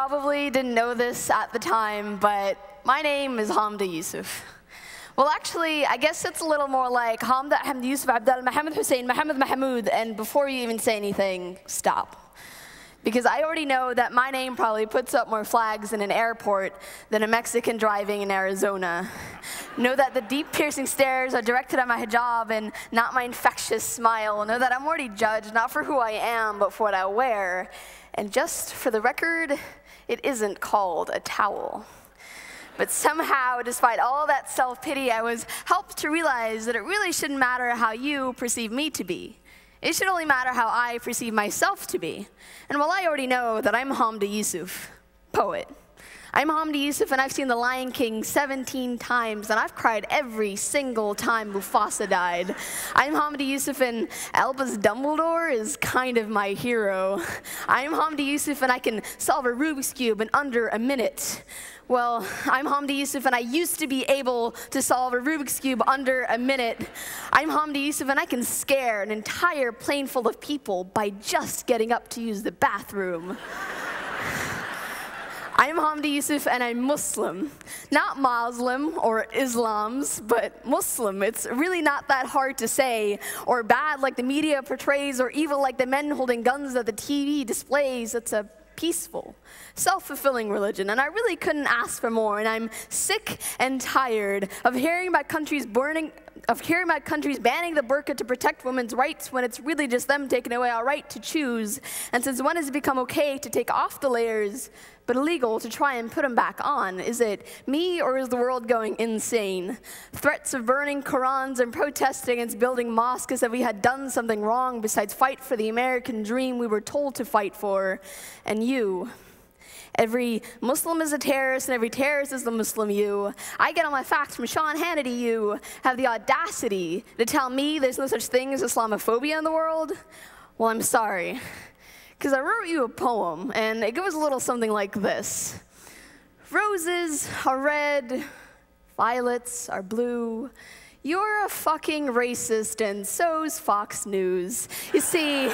probably didn't know this at the time, but my name is Hamda Yusuf. Well, actually, I guess it's a little more like Hamda Yusuf, Abdal, Mohammed Hussein, Mohammed Mahmoud, and before you even say anything, stop. Because I already know that my name probably puts up more flags in an airport than a Mexican driving in Arizona. Know that the deep, piercing stares are directed at my hijab and not my infectious smile. Know that I'm already judged, not for who I am, but for what I wear. And just for the record, it isn't called a towel. But somehow, despite all that self-pity, I was helped to realize that it really shouldn't matter how you perceive me to be. It should only matter how I perceive myself to be. And while I already know that I'm Hamda Yusuf, poet, I'm Hamda Yusuf, and I've seen The Lion King 17 times, and I've cried every single time Mufasa died. I'm Hamda Yusuf, and Albus Dumbledore is kind of my hero. I'm Hamda Yusuf, and I can solve a Rubik's Cube in under a minute. Well, I'm Hamda Yusuf, and I used to be able to solve a Rubik's Cube under a minute. I'm Hamda Yusuf, and I can scare an entire plane full of people by just getting up to use the bathroom. I'm Hamda Yusuf, and I'm Muslim. Not Muslim or Islams, but Muslim. It's really not that hard to say, or bad like the media portrays, or evil like the men holding guns that the TV displays. It's a peaceful, self-fulfilling religion, and I really couldn't ask for more, and I'm sick and tired of hearing about countries banning the burqa to protect women's rights when it's really just them taking away our right to choose. And since when has it become okay to take off the layers, but illegal to try and put them back on? Is it me, or is the world going insane? Threats of burning Qurans and protesting against building mosques as if we had done something wrong besides fight for the American dream we were told to fight for. And you, every Muslim is a terrorist, and every terrorist is the Muslim you. I get all my facts from Sean Hannity. You have the audacity to tell me there's no such thing as Islamophobia in the world? Well, I'm sorry, because I wrote you a poem, and it goes a little something like this. Roses are red, violets are blue. You're a fucking racist, and so's Fox News. You see,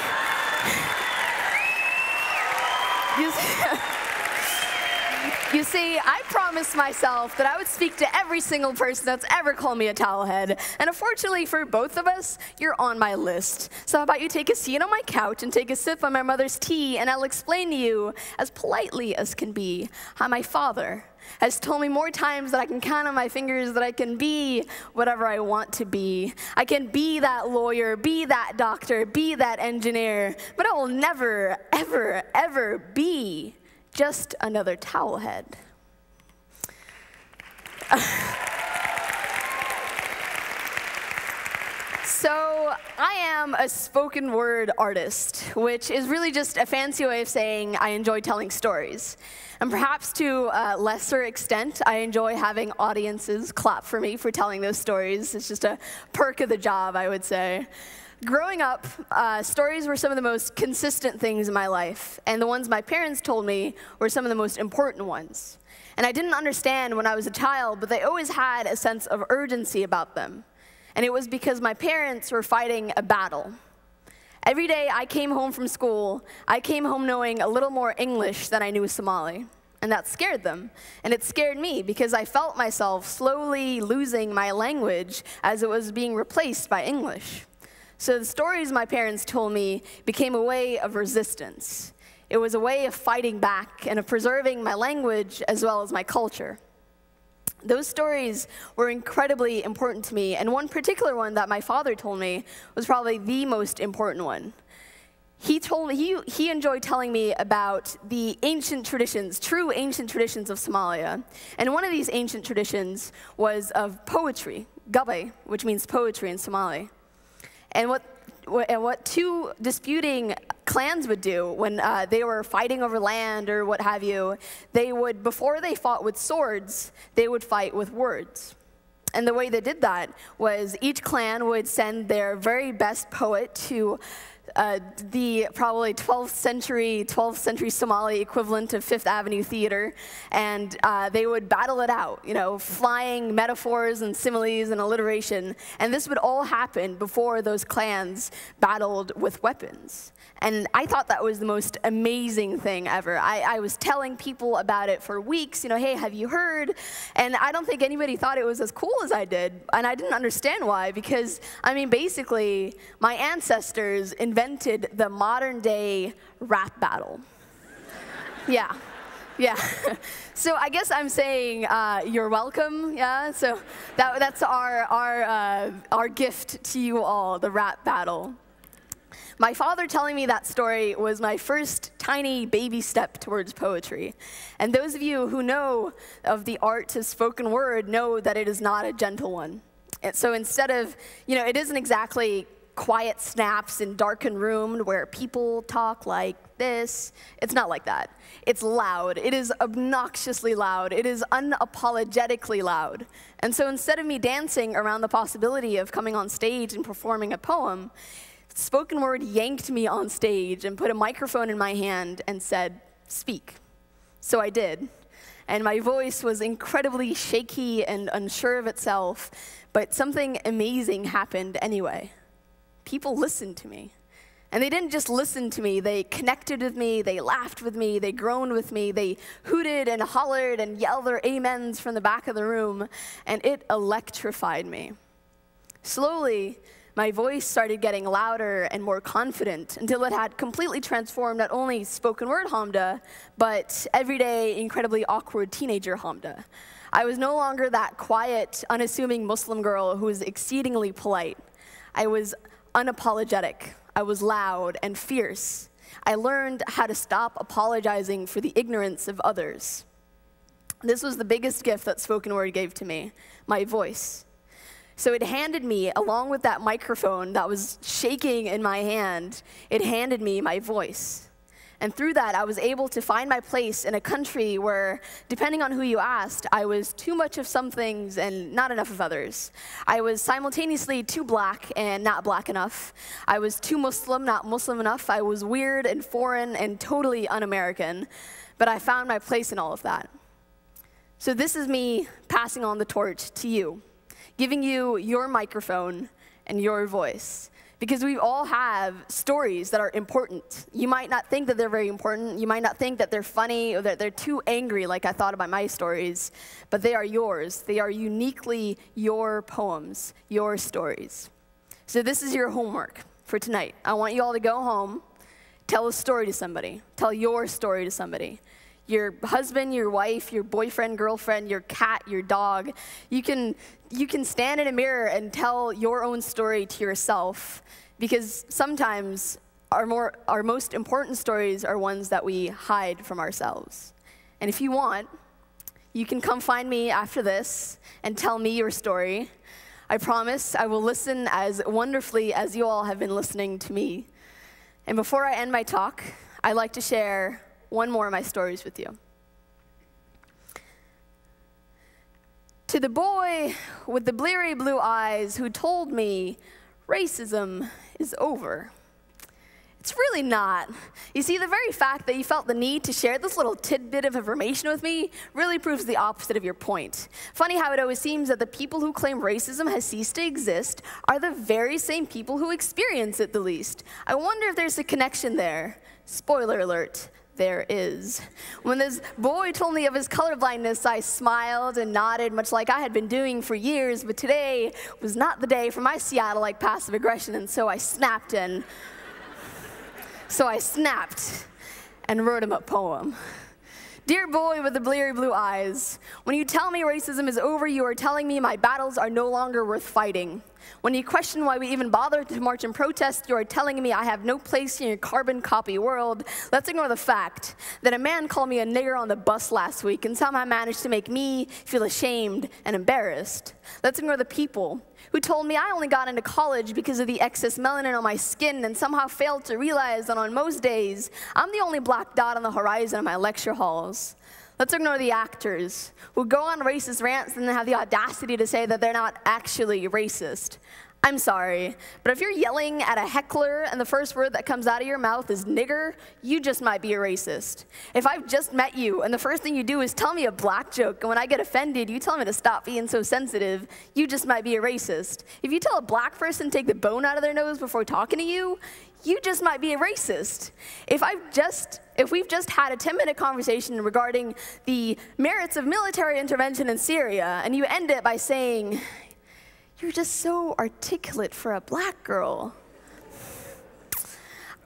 You see, I promised myself that I would speak to every single person that's ever called me a towelhead. And unfortunately for both of us, you're on my list. So how about you take a seat on my couch and take a sip of my mother's tea, and I'll explain to you, as politely as can be, how my father has told me more times that I can count on my fingers that I can be whatever I want to be. I can be that lawyer, be that doctor, be that engineer, but I will never, ever, ever be just another towelhead. So I am a spoken word artist, which is really just a fancy way of saying I enjoy telling stories. And perhaps to a lesser extent, I enjoy having audiences clap for me for telling those stories. It's just a perk of the job, I would say. Growing up, stories were some of the most consistent things in my life, and the ones my parents told me were some of the most important ones. And I didn't understand when I was a child, but they always had a sense of urgency about them. And it was because my parents were fighting a battle. Every day I came home from school, I came home knowing a little more English than I knew Somali. And that scared them. And it scared me because I felt myself slowly losing my language as it was being replaced by English. So the stories my parents told me became a way of resistance. It was a way of fighting back and of preserving my language as well as my culture. Those stories were incredibly important to me, and one particular one that my father told me was probably the most important one. He enjoyed telling me about the ancient traditions, true ancient traditions of Somalia. And one of these ancient traditions was of poetry, gabay, which means poetry in Somali. And what two disputing clans would do when they were fighting over land or what have you, they would, before they fought with swords, they would fight with words. And the way they did that was each clan would send their very best poet to the probably 12th century Somali equivalent of Fifth Avenue Theater, and they would battle it out, flying metaphors and similes and alliteration, and this would all happen before those clans battled with weapons. And I thought that was the most amazing thing ever. I was telling people about it for weeks, hey, have you heard? And I don't think anybody thought it was as cool as I did, and I didn't understand why, because, basically, my ancestors invented the modern-day rap battle. Yeah. So I guess I'm saying you're welcome, yeah? So that's our gift to you all, the rap battle. My father telling me that story was my first tiny baby step towards poetry. And those of you who know of the art of spoken word know that it is not a gentle one. And so instead of, it isn't exactly quiet snaps in darkened rooms where people talk like this. It's not like that. It's loud. It is obnoxiously loud. It is unapologetically loud. And so instead of me dancing around the possibility of coming on stage and performing a poem, spoken word yanked me on stage and put a microphone in my hand and said, speak. So I did. And my voice was incredibly shaky and unsure of itself, but something amazing happened anyway. People listened to me. And they didn't just listen to me, they connected with me, they laughed with me, they groaned with me, they hooted and hollered and yelled their amens from the back of the room, and it electrified me. Slowly, my voice started getting louder and more confident until it had completely transformed not only spoken word Hamda, but everyday, incredibly awkward teenager Hamda. I was no longer that quiet, unassuming Muslim girl who was exceedingly polite. I was unapologetic. I was loud and fierce. I learned how to stop apologizing for the ignorance of others. This was the biggest gift that spoken word gave to me, my voice. So it handed me, along with that microphone that was shaking in my hand, it handed me my voice. And through that, I was able to find my place in a country where, depending on who you asked, I was too much of some things and not enough of others. I was simultaneously too black and not black enough. I was too Muslim, not Muslim enough. I was weird and foreign and totally un-American. But I found my place in all of that. So this is me passing on the torch to you, giving you your microphone and your voice. Because we all have stories that are important. You might not think that they're very important. You might not think that they're funny or that they're too angry like I thought about my stories. But they are yours. They are uniquely your poems, your stories. So this is your homework for tonight. I want you all to go home, tell a story to somebody. Tell your story to somebody. Your husband, your wife, your boyfriend, girlfriend, your cat, your dog. You can stand in a mirror and tell your own story to yourself, because sometimes our most important stories are ones that we hide from ourselves. And if you want, you can come find me after this and tell me your story. I promise I will listen as wonderfully as you all have been listening to me. And before I end my talk, I'd like to share one more of my stories with you. To the boy with the bleary blue eyes who told me racism is over. It's really not. You see, the very fact that you felt the need to share this little tidbit of information with me really proves the opposite of your point. Funny how it always seems that the people who claim racism has ceased to exist are the very same people who experience it the least. I wonder if there's a connection there. Spoiler alert. There is. When this boy told me of his colorblindness, I smiled and nodded, much like I had been doing for years, but today was not the day for my Seattle-like passive aggression, and so I snapped and wrote him a poem. Dear boy with the bleary blue eyes, when you tell me racism is over, you are telling me my battles are no longer worth fighting. When you question why we even bother to march and protest, you are telling me I have no place in your carbon copy world. Let's ignore the fact that a man called me a nigger on the bus last week and somehow managed to make me feel ashamed and embarrassed. Let's ignore the people who told me I only got into college because of the excess melanin on my skin and somehow failed to realize that on most days, I'm the only black dot on the horizon in my lecture halls. Let's ignore the actors who go on racist rants and then have the audacity to say that they're not actually racist. I'm sorry, but if you're yelling at a heckler and the first word that comes out of your mouth is nigger, you just might be a racist. If I've just met you and the first thing you do is tell me a black joke, and when I get offended, you tell me to stop being so sensitive, you just might be a racist. If you tell a black person to take the bone out of their nose before talking to you, you just might be a racist. If we've just had a 10-minute conversation regarding the merits of military intervention in Syria, and you end it by saying, "You're just so articulate for a black girl."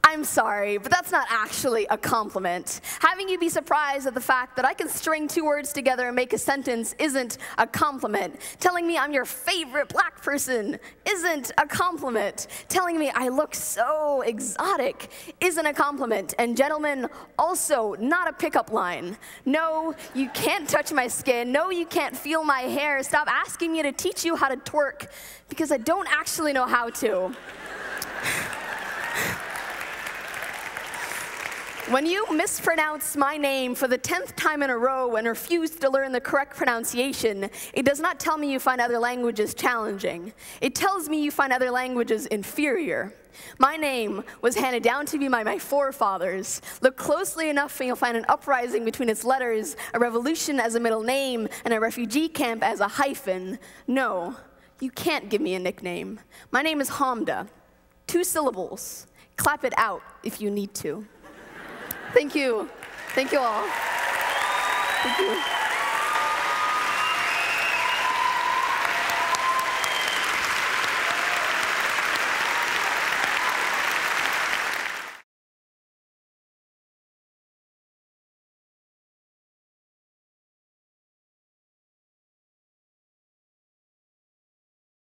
I'm sorry, but that's not actually a compliment. Having you be surprised at the fact that I can string two words together and make a sentence isn't a compliment. Telling me I'm your favorite black person isn't a compliment. Telling me I look so exotic isn't a compliment. And gentlemen, also not a pickup line. No, you can't touch my skin. No, you can't feel my hair. Stop asking me to teach you how to twerk, because I don't actually know how to. When you mispronounce my name for the 10th time in a row and refuse to learn the correct pronunciation, it does not tell me you find other languages challenging. It tells me you find other languages inferior. My name was handed down to me by my forefathers. Look closely enough and you'll find an uprising between its letters, a revolution as a middle name, and a refugee camp as a hyphen. No, you can't give me a nickname. My name is Hamda. 2 syllables. Clap it out if you need to. Thank you. Thank you all. Thank you.